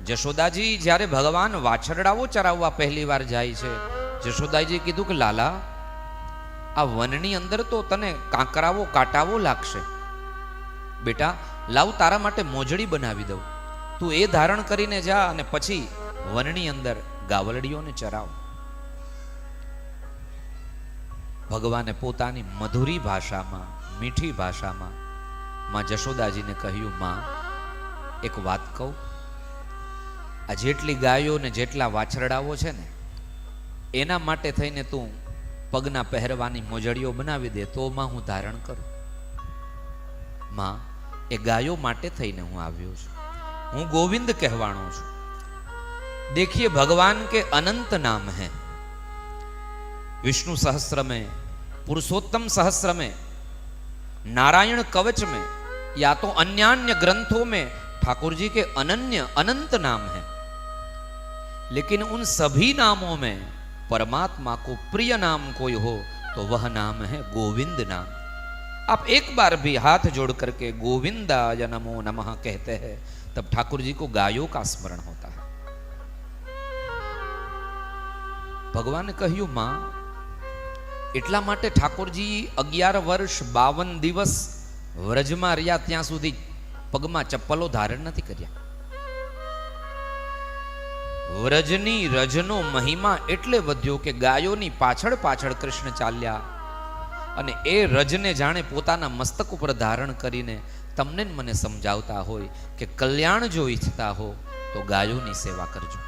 જશોદાજી જ્યારે ભગવાન વાછરડાઓ ચરાવવા પહેલી વાર જાય છે, જશોદાજી કીધું કે લાલા, આ વનની અંદર તો તને કાંકરાવો કાંટાવો લાગશે, બેટા લાવ તારા માટે મોજડી બનાવી દઉં, તું એ ધારણ કરીને જા અને પછી વનની અંદર ગાવલડીઓને ચરાવ. ભગવાને પોતાની મધુરી ભાષામાં, મીઠી ભાષામાં માં જશોદાજીને કહ્યું, માં એક વાત કહું, આ જેટલી ગાયો ને જેટલા વાછરડાઓ છે ને એના માટે થઈને તું પગના પહેરવાની મોજડીઓ બનાવી દે તો માં હું ધારણ કરું. માં એ ગાયો માટે થઈને હું આવ્યો છું, હું ગોવિંદ કહેવાનો છું. देखिए भगवान के अनंत नाम हैं, विष्णु सहस्त्र में, पुरुषोत्तम सहस्त्र में, नारायण कवच में या तो अन्यान्य ग्रंथों में ठाकुर जी के अनन्य अनंत नाम हैं, लेकिन उन सभी नामों में परमात्मा को प्रिय नाम कोई हो तो वह नाम है गोविंद नाम. आप एक बार भी हाथ जोड़ करके गोविंदाय नमो नमः कहते हैं तब ठाकुर जी को गायों का स्मरण होता है. ભગવાને કહ્યું, માં એટલા માટે ઠાકોરજી 11 વર્ષ 52 દિવસ વ્રજમાં રહ્યા ત્યાં સુધી પગમાં ચપ્પલો ધારણ નથી કર્યા. વ્રજની રજનો મહિમા એટલે વધ્યો કે ગાયોની પાછળ પાછળ કૃષ્ણ ચાલ્યા અને એ રજને જાણે પોતાના મસ્તક ઉપર ધારણ કરીને તમને મને સમજાવતા હોય કે કલ્યાણ જો ઈચ્છતા હો તો ગાયોની સેવા કરજો.